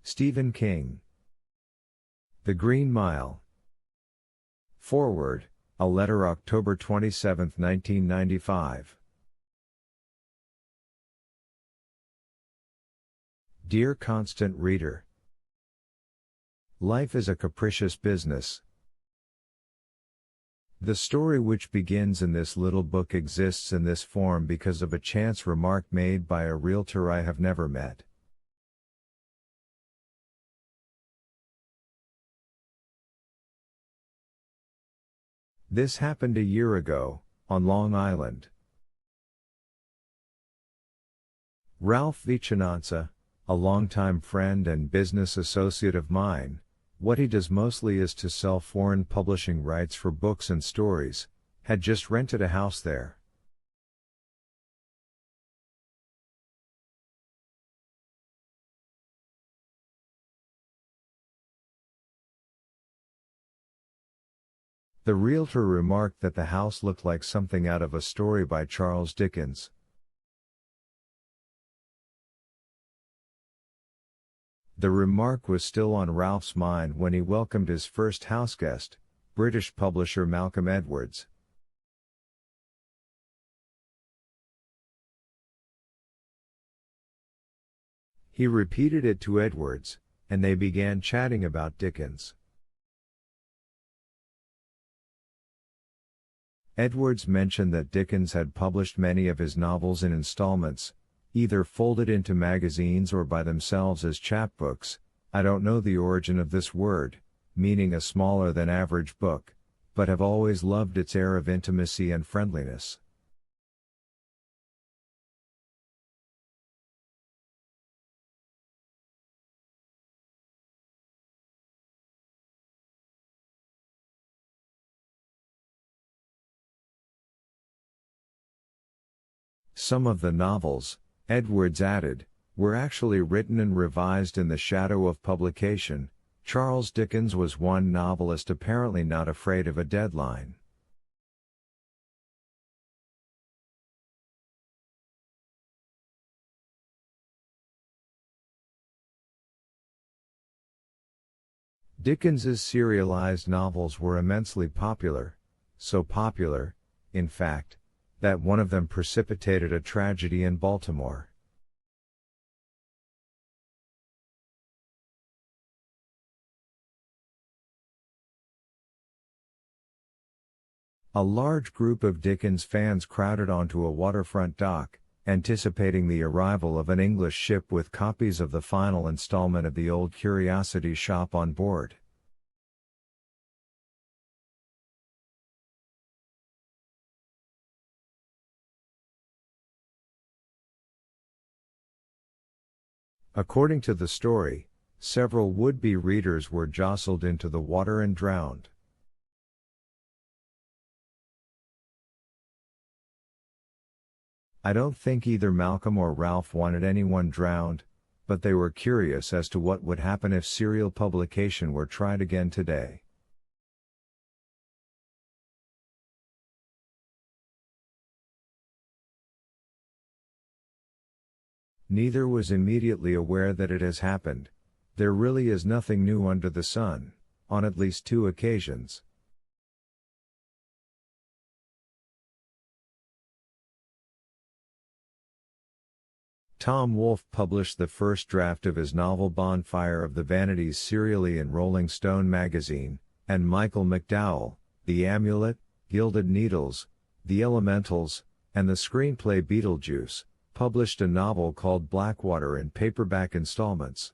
Stephen King. The Green Mile. Foreword, a letter October 27, 1995. Dear Constant Reader, life is a capricious business. The story which begins in this little book exists in this form because of a chance remark made by a realtor I have never met. This happened a year ago, on Long Island. Ralph Vicinanza, a longtime friend and business associate of mine, what he does mostly is to sell foreign publishing rights for books and stories, had just rented a house there. The realtor remarked that the house looked like something out of a story by Charles Dickens. The remark was still on Ralph's mind when he welcomed his first houseguest, British publisher Malcolm Edwards. He repeated it to Edwards, and they began chatting about Dickens. Edwards mentioned that Dickens had published many of his novels in installments, either folded into magazines or by themselves as chapbooks. I don't know the origin of this word, meaning a smaller than average book, but have always loved its air of intimacy and friendliness. Some of the novels, Edwards added, were actually written and revised in the shadow of publication. Charles Dickens was one novelist apparently not afraid of a deadline. Dickens's serialized novels were immensely popular, so popular, in fact, that one of them precipitated a tragedy in Baltimore. A large group of Dickens fans crowded onto a waterfront dock, anticipating the arrival of an English ship with copies of the final installment of the Old Curiosity Shop on board. According to the story, several would-be readers were jostled into the water and drowned. I don't think either Malcolm or Ralph wanted anyone drowned, but they were curious as to what would happen if serial publication were tried again today. Neither was immediately aware that it has happened. There really is nothing new under the sun, on at least 2 occasions. Tom Wolfe published the first draft of his novel Bonfire of the Vanities serially in Rolling Stone magazine, and Michael McDowell, The Amulet, Gilded Needles, The Elementals, and the screenplay Beetlejuice, published a novel called Blackwater in paperback installments.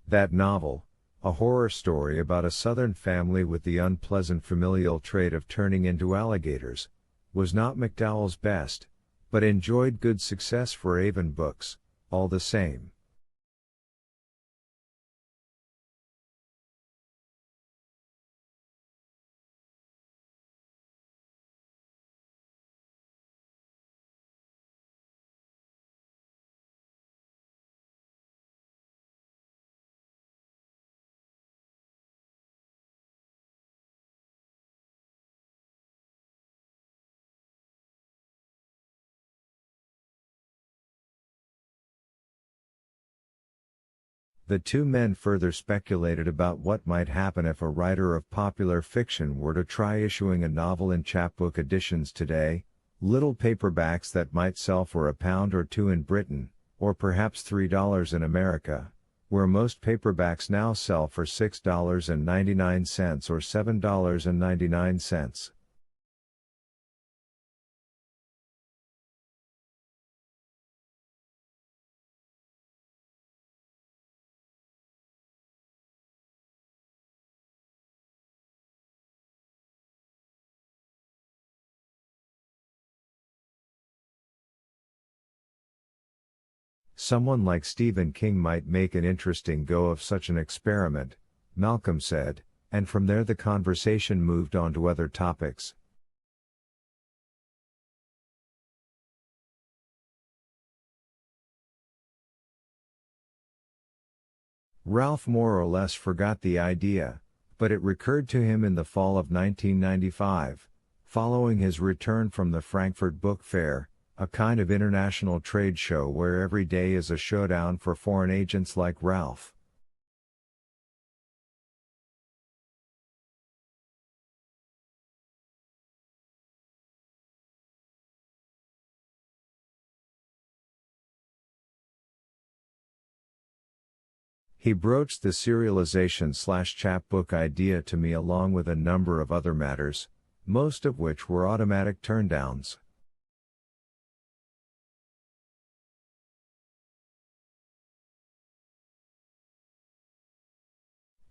That novel, a horror story about a Southern family with the unpleasant familial trait of turning into alligators, was not McDowell's best, but enjoyed good success for Avon Books, all the same. The two men further speculated about what might happen if a writer of popular fiction were to try issuing a novel in chapbook editions today, little paperbacks that might sell for £1 or £2 in Britain, or perhaps $3 in America, where most paperbacks now sell for $6.99 or $7.99. Someone like Stephen King might make an interesting go of such an experiment, Malcolm said, and from there the conversation moved on to other topics. Ralph more or less forgot the idea, but it recurred to him in the fall of 1995, following his return from the Frankfurt Book Fair, a kind of international trade show where every day is a showdown for foreign agents like Ralph. He broached the serialization/chapbook idea to me along with a number of other matters, most of which were automatic turndowns.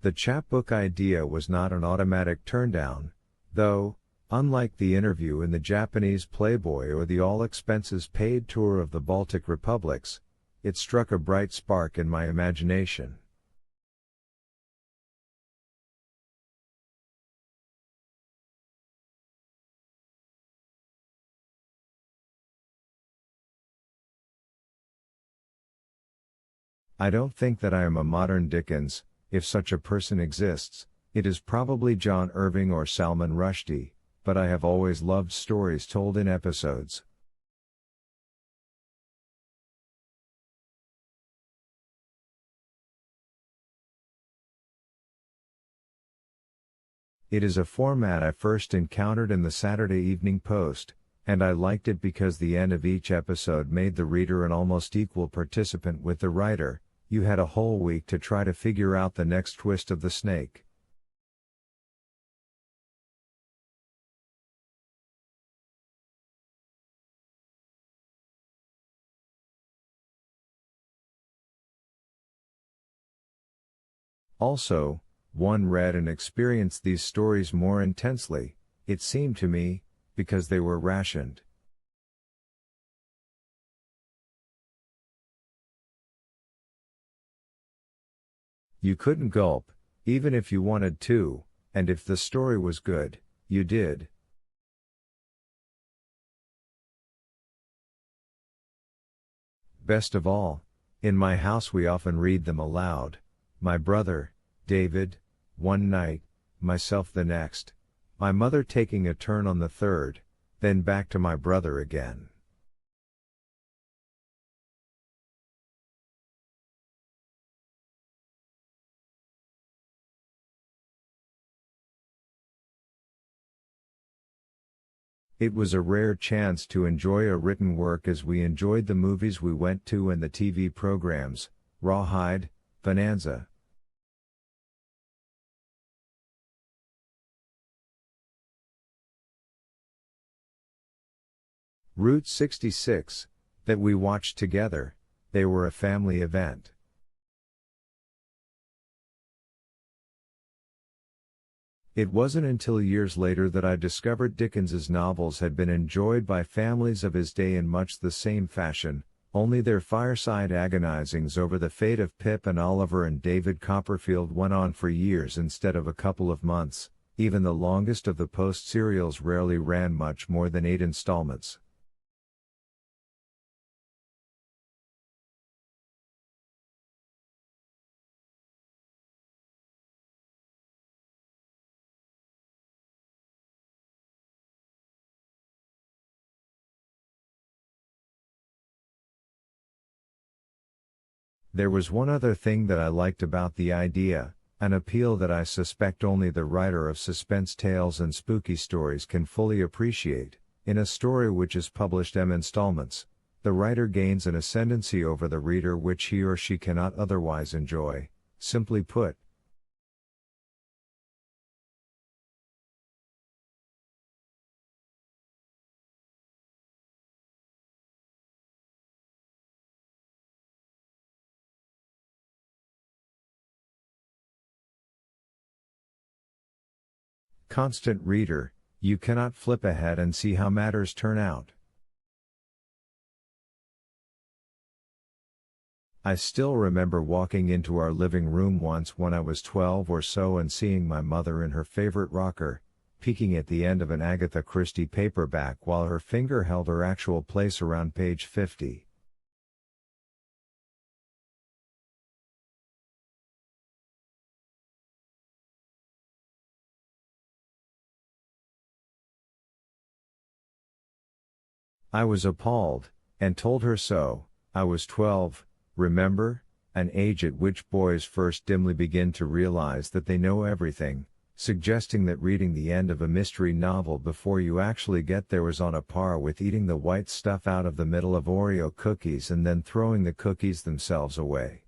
The chapbook idea was not an automatic turndown, though, unlike the interview in the Japanese Playboy or the all-expenses-paid tour of the Baltic republics, it struck a bright spark in my imagination. I don't think that I am a modern Dickens. If such a person exists, it is probably John Irving or Salman Rushdie, but I have always loved stories told in episodes. It is a format I first encountered in the Saturday Evening Post, and I liked it because the end of each episode made the reader an almost equal participant with the writer. You had a whole week to try to figure out the next twist of the snake. Also, one read and experienced these stories more intensely, it seemed to me, because they were rationed. You couldn't gulp, even if you wanted to, and if the story was good, you did. Best of all, in my house we often read them aloud, my brother, David, one night, myself the next, my mother taking a turn on the third, then back to my brother again. It was a rare chance to enjoy a written work as we enjoyed the movies we went to and the TV programs, Rawhide, Bonanza. Route 66, that we watched together, they were a family event. It wasn't until years later that I discovered Dickens's novels had been enjoyed by families of his day in much the same fashion, only their fireside agonizings over the fate of Pip and Oliver and David Copperfield went on for years instead of a couple of months. Even the longest of the Post serials rarely ran much more than 8 installments. There was one other thing that I liked about the idea, an appeal that I suspect only the writer of suspense tales and spooky stories can fully appreciate. In a story which is published in installments, the writer gains an ascendancy over the reader which he or she cannot otherwise enjoy. Simply put, constant reader, you cannot flip ahead and see how matters turn out. I still remember walking into our living room once when I was 12 or so and seeing my mother in her favorite rocker, peeking at the end of an Agatha Christie paperback while her finger held her actual place around page 50. I was appalled, and told her so. I was 12, remember, an age at which boys first dimly begin to realize that they know everything, suggesting that reading the end of a mystery novel before you actually get there was on a par with eating the white stuff out of the middle of Oreo cookies and then throwing the cookies themselves away.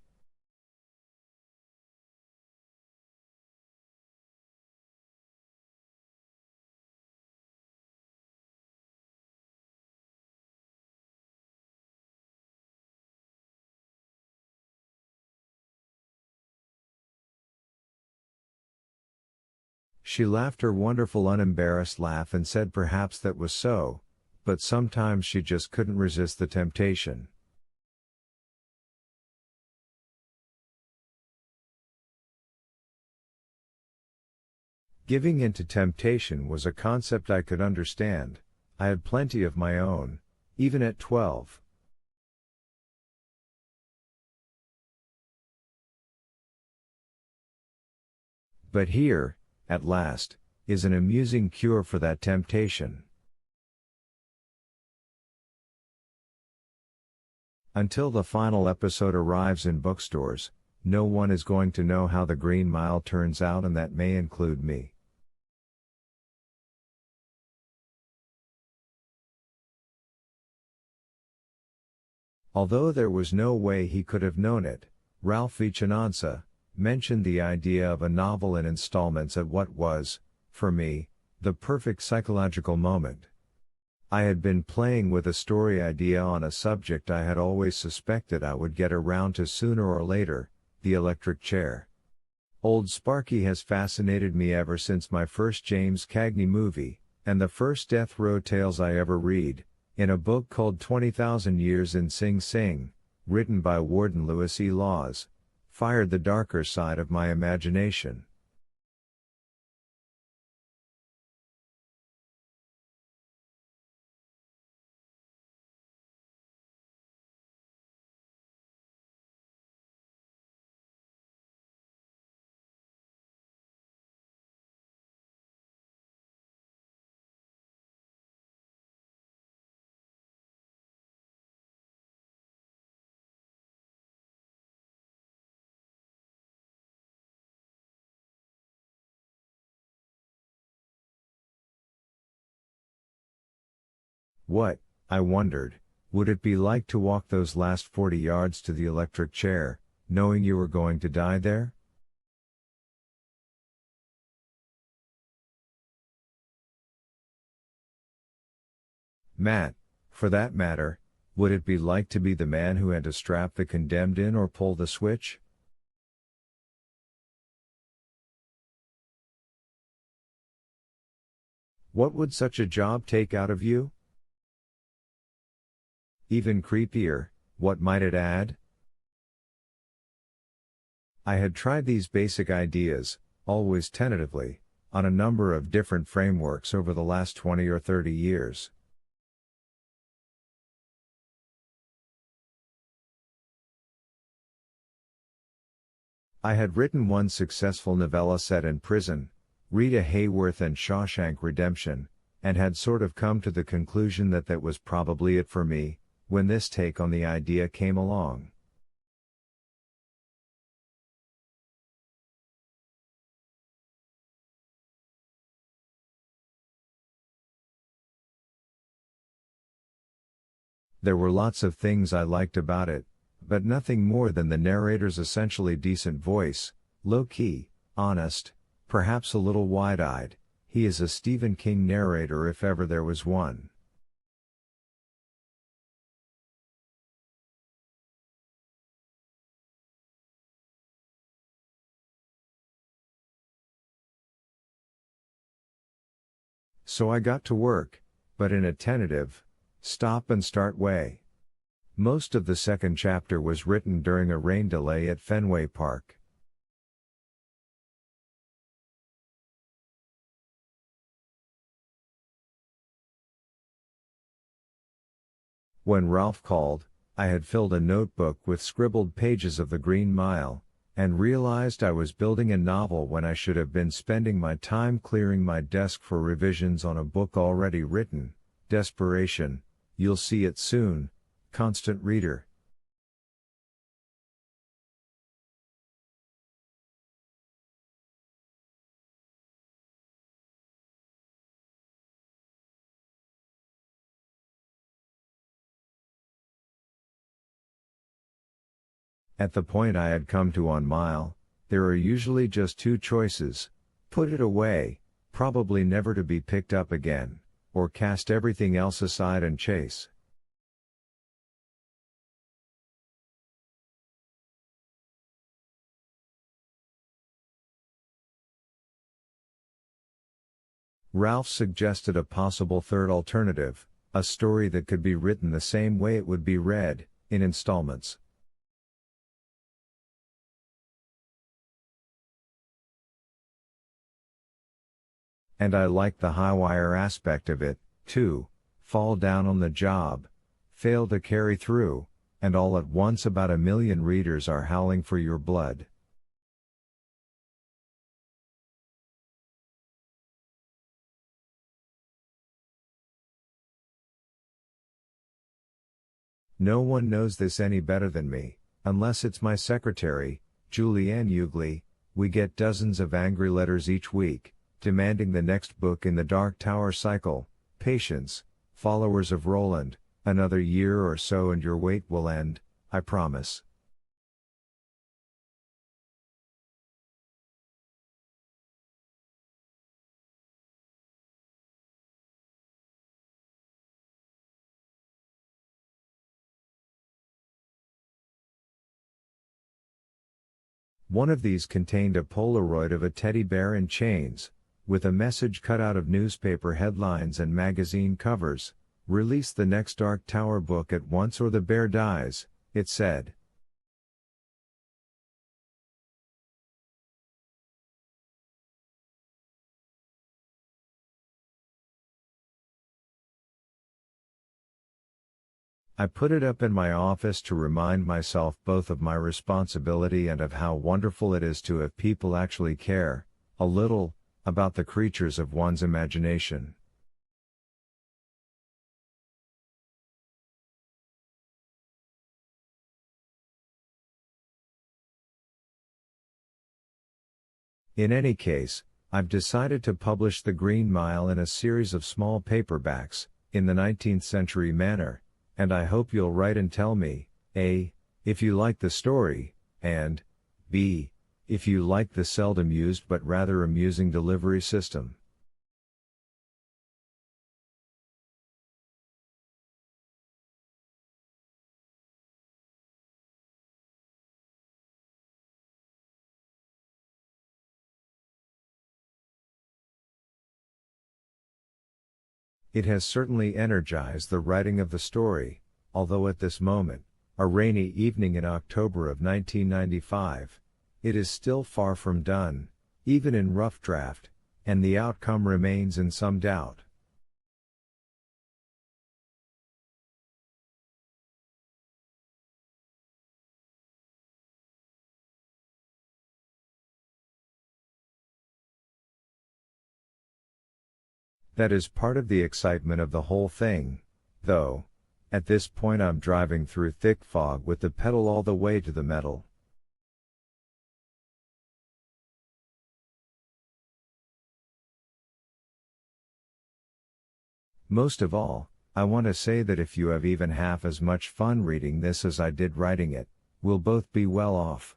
She laughed her wonderful unembarrassed laugh and said perhaps that was so, but sometimes she just couldn't resist the temptation. Giving in to temptation was a concept I could understand. I had plenty of my own, even at 12. But here, at last, is an amusing cure for that temptation. Until the final episode arrives in bookstores, no one is going to know how the Green Mile turns out, and that may include me. Although there was no way he could have known it, Ralph Vichinanza mentioned the idea of a novel in installments at what was, for me, the perfect psychological moment. I had been playing with a story idea on a subject I had always suspected I would get around to sooner or later, the electric chair. Old Sparky has fascinated me ever since my first James Cagney movie, and the first death row tales I ever read, in a book called 20,000 Years in Sing Sing, written by Warden Lewis E. Laws, fired the darker side of my imagination. What, I wondered, would it be like to walk those last 40 yards to the electric chair, knowing you were going to die there? Matt, for that matter, would it be like to be the man who had to strap the condemned in or pull the switch? What would such a job take out of you? Even creepier, what might it add? I had tried these basic ideas, always tentatively, on a number of different frameworks over the last 20 or 30 years. I had written one successful novella set in prison, Rita Hayworth and Shawshank Redemption, and had sort of come to the conclusion that that was probably it for me, when this take on the idea came along. There were lots of things I liked about it, but nothing more than the narrator's essentially decent voice, low-key, honest, perhaps a little wide-eyed. He is a Stephen King narrator if ever there was one. So I got to work, but in a tentative, stop-and-start way. Most of the second chapter was written during a rain delay at Fenway Park. When Ralph called, I had filled a notebook with scribbled pages of the Green Mile, and realized I was building a novel when I should have been spending my time clearing my desk for revisions on a book already written. Desperation, you'll see it soon, constant reader. At the point I had come to on Mile, there are usually just two choices: put it away, probably never to be picked up again, or cast everything else aside and chase. Ralph suggested a possible third alternative, a story that could be written the same way it would be read, in installments. And I liked the high-wire aspect of it, too: fall down on the job, fail to carry through, and all at once about 1 million readers are howling for your blood. No one knows this any better than me, unless it's my secretary, Julianne Ugly. We get dozens of angry letters each week, demanding the next book in the Dark Tower cycle. Patience, followers of Roland, another year or so and your wait will end, I promise. One of these contained a Polaroid of a teddy bear in chains, with a message cut out of newspaper headlines and magazine covers: "Release the next Dark Tower book at once or the bear dies," it said. I put it up in my office to remind myself both of my responsibility and of how wonderful it is to have people actually care, a little, about the creatures of one's imagination. In any case, I've decided to publish The Green Mile in a series of small paperbacks, in the 19th century manner, and I hope you'll write and tell me, A, if you like the story, and B, if you like the seldom used but rather amusing delivery system. It has certainly energized the writing of the story, although at this moment, a rainy evening in October of 1995, it is still far from done, even in rough draft, and the outcome remains in some doubt. That is part of the excitement of the whole thing, though. At this point I'm driving through thick fog with the pedal all the way to the metal. Most of all, I want to say that if you have even half as much fun reading this as I did writing it, we'll both be well off.